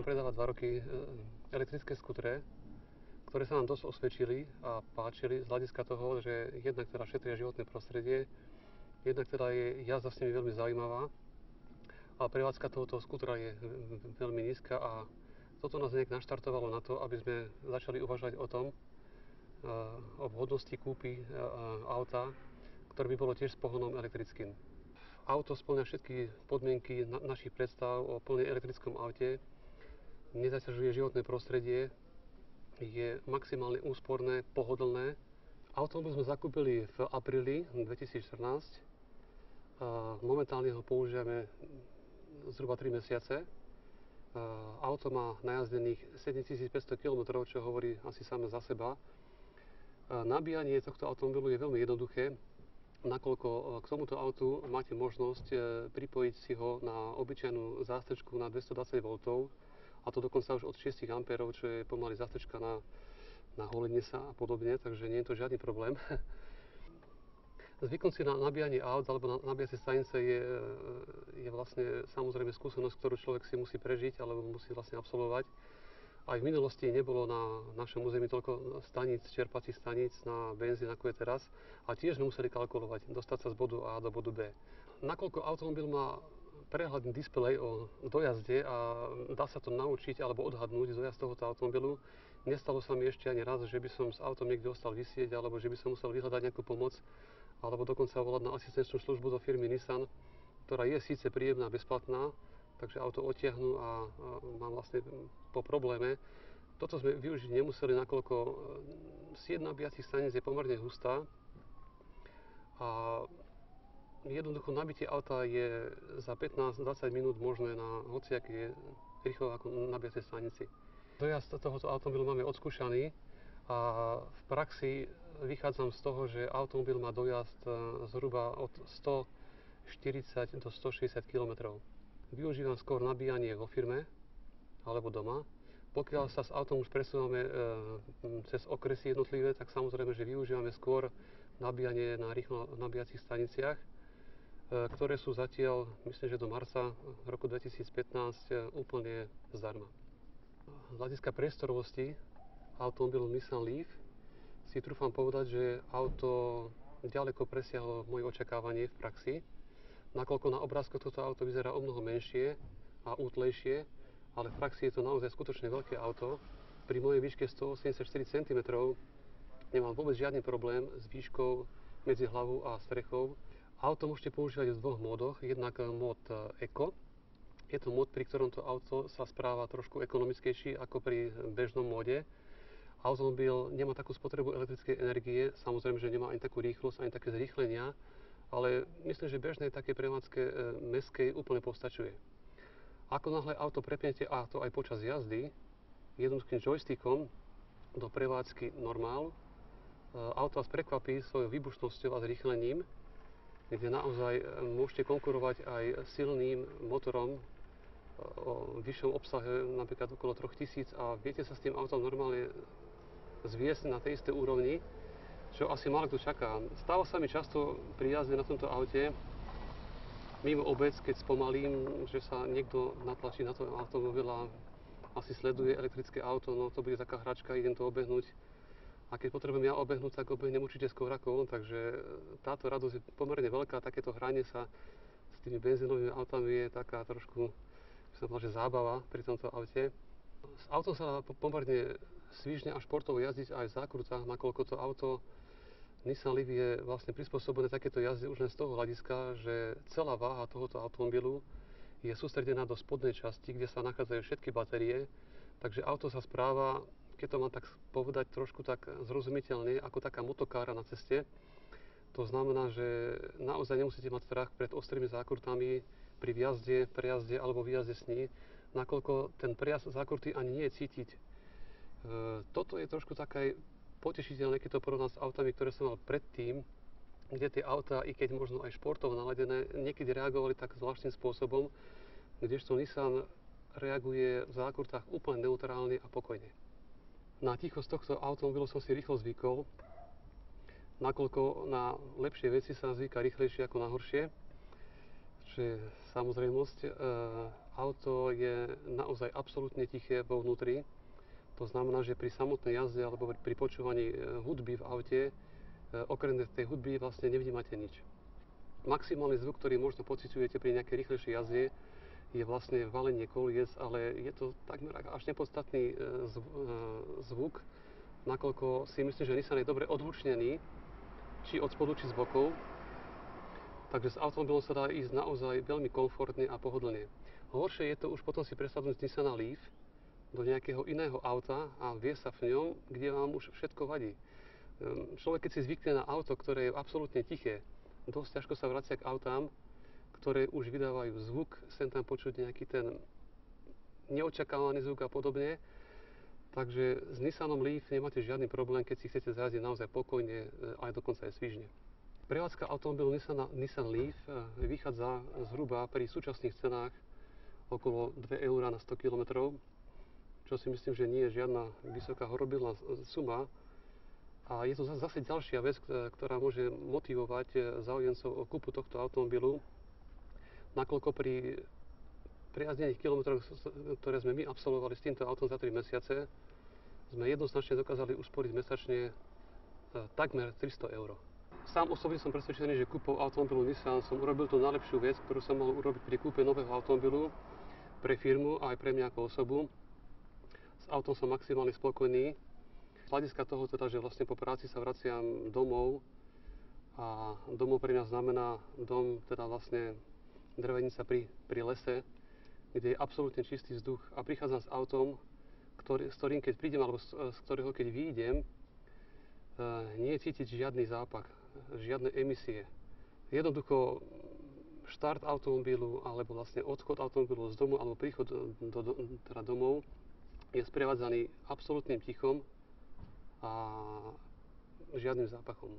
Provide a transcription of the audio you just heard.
predávať 2 roky elektrické skutre, ktoré sa nám dosť osvedčili a páčili z hľadiska toho, že jednak teda šetria životné prostredie, jednak teda je jazda s nimi veľmi zaujímavá a prevádzka tohoto skutra je veľmi nízka a toto nás nejak naštartovalo na to, aby sme začali uvažovať o tom, o vhodnosti kúpy auta, ktoré by bolo tiež s pohonom elektrickým. Auto spĺňa všetky podmienky našich predstav o plne elektrickom aute, nezaťažuje životné prostredie, je maximálne úsporné, pohodlné. Automobil sme zakúpili v apríli 2014. Momentálne ho používame zhruba 3 mesiace. Auto má najazdených 7500 km, čo hovorí asi samé za seba. Nabíjanie tohto automobilu je veľmi jednoduché, nakoľko k tomuto autu máte možnosť pripojiť si ho na obyčajnú zástrčku na 220 V, a to dokonca už od 6 A, čo je pomaly zástrčka na holenie sa a podobne, takže nie je to žiadny problém. Zvyknúť si na nabíjanie aut alebo na nabíjacie stanice je vlastne samozrejme skúsenosť, ktorú človek si musí prežiť alebo musí vlastne absolvovať. Aj v minulosti nebolo na našom území toľko staníc, čerpacích staníc na benzín, ako je teraz. A tiež sme museli kalkulovať, dostať sa z bodu A do bodu B. Nakoľko automobil má prehľadný displej o dojazde a dá sa to naučiť alebo odhadnúť dojazd tohoto automobilu, nestalo sa mi ešte ani raz, že by som s autom niekde ostal visieť alebo že by som musel vyhľadať nejakú pomoc alebo dokonca volať na asistenčnú službu do firmy Nissan, ktorá je síce príjemná, bezplatná, takže auto odtiahnu a mám vlastne po probléme. Toto sme využiť nemuseli, nakoľko sieť nabíjacích staníc je pomerne hustá a jednoducho nabitie auta je za 15-20 minút možné na hociakej rýchlo ako nabíjacej stanici. Dojazd tohoto automobilu máme odskúšaný a v praxi vychádzam z toho, že automobil má dojazd zhruba od 140 do 160 km. Využívam skôr nabíjanie vo firme alebo doma. Pokiaľ sa s autom už presúvame cez okresy jednotlivé, tak samozrejme, že využívame skôr nabíjanie na rýchlo nabíjacích staniciach, ktoré sú zatiaľ, myslím, že do marca roku 2015 úplne zdarma. Z hľadiska priestorovosti automobilu Nissan Leaf si trúfam povedať, že auto ďaleko presiahlo moje očakávanie v praxi, nakoľko na obrázkoch toto auto vyzerá omnoho menšie a útlejšie, ale v praxi je to naozaj skutočne veľké auto. Pri mojej výške 184 cm nemám vôbec žiadny problém s výškou medzi hlavou a strechou. Auto môžete používať v 2 módoch, jednak mód Eco. Je to mód, pri ktorom to auto sa správa trošku ekonomickejší ako pri bežnom móde. Automobil nemá takú spotrebu elektrickej energie, samozrejme, že nemá ani takú rýchlosť, ani také zrýchlenia, ale myslím, že bežnej také prevádzke mestskej úplne postačuje. Ako náhle auto prepnete, a to aj počas jazdy, jednoduchým joystickom do prevádzky normál, auto vás prekvapí svojou výbušnosťou a zrýchlením, kde naozaj môžete konkurovať aj silným motorom o vyššom obsahe, napríklad okolo 3000, a viete sa s tým autom normálne zviesť na tej istej úrovni, čo asi málo kto čaká. Stáva sa mi často pri jazde na tomto aute, mimo obec, keď spomalím, že sa niekto natlačí na to automobil a asi sleduje elektrické auto, no to bude taká hračka, idem to obehnúť. A keď potrebujem ja obehnúť, tak obehnem určite skôr ako on, takže táto radosť je pomerne veľká, takéto hranie sa s tými benzínovými autami je taká trošku, by som povedal, že zábava pri tomto aute. S autom sa pomerne svižne a športovo jazdiť aj v zákrutách, nakoľko to auto Nissan Leaf je vlastne prispôsobené takéto jazde už len z toho hľadiska, že celá váha tohoto automobilu je sústredená do spodnej časti, kde sa nachádzajú všetky batérie, takže auto sa správa, keď to mám tak povedať, trošku tak zrozumiteľne, ako taká motokára na ceste. To znamená, že naozaj nemusíte mať strach pred ostrými zákrutami pri vjazde, prejazde alebo výjazde s ní, nakoľko ten prejazd zákruty ani nie je cítiť. Toto je trošku také potešiteľné, keď to porovnám s autami, ktoré som mal predtým, kde tie autá, i keď možno aj športovo naladené, niekedy reagovali tak zvláštnym spôsobom, kdežto Nissan reaguje v zákrutách úplne neutrálne a pokojne. Na tichosť tohto automobilu som si rýchlo zvykol, nakoľko na lepšie veci sa zvyká rýchlejšie ako na horšie, čo je samozrejmosť. Auto je naozaj absolútne tiché vo vnútri. To znamená, že pri samotnej jazde alebo pri počúvaní hudby v aute, okrem tej hudby vlastne nevnímate nič. Maximálny zvuk, ktorý možno pociťujete pri nejakej rýchlejšej jazde, je vlastne valenie kolies, ale je to takmer až nepodstatný zvuk, nakoľko si myslím, že Nissan je dobre odhlučnený, či od spodu, či z bokov. Takže s automobilom sa dá ísť naozaj veľmi komfortne a pohodlne. Horšie je to už potom si presadnúť z Nissana Leaf do nejakého iného auta a vie sa v ňom, kde vám už všetko vadí. Človek, keď si zvykne na auto, ktoré je absolútne tiché, dosť ťažko sa vracia k autám, ktoré už vydávajú zvuk, sem tam počuť nejaký ten neočakávaný zvuk a podobne. Takže s Nissanom Leaf nemáte žiadny problém, keď si chcete zjazdiť naozaj pokojne, aj dokonca aj svižne. Prevádzka automobilu Nissan Leaf vychádza zhruba pri súčasných cenách okolo 2 € na 100 km, čo si myslím, že nie je žiadna vysoká horobilná suma. A je to zase ďalšia vec, ktorá môže motivovať záujemcov o kúpu tohto automobilu, nakoľko pri prejazdených kilometroch, ktoré sme my absolvovali s týmto autom za 3 mesiace, sme jednoznačne dokázali usporiť mesačne takmer 300 €. Sám osobne som presvedčený, že kúpou automobilu Nissan som urobil tú najlepšiu vec, ktorú som mohol urobiť pri kúpe nového automobilu pre firmu a aj pre mňa ako osobu. S autom som maximálne spokojný. Z hľadiska toho teda, že vlastne po práci sa vraciam domov a domov pre mňa znamená dom, teda vlastne drevenica pri lese, kde je absolútne čistý vzduch a prichádzam s autom, s ktorým keď prídem alebo z ktorého keď výjdem, nie je cítiť žiadny zápach, žiadne emisie. Jednoducho štart automobilu alebo vlastne odchod automobilu z domu alebo príchod teda domov je sprevádzaný absolútnym tichom a žiadnym zápachom.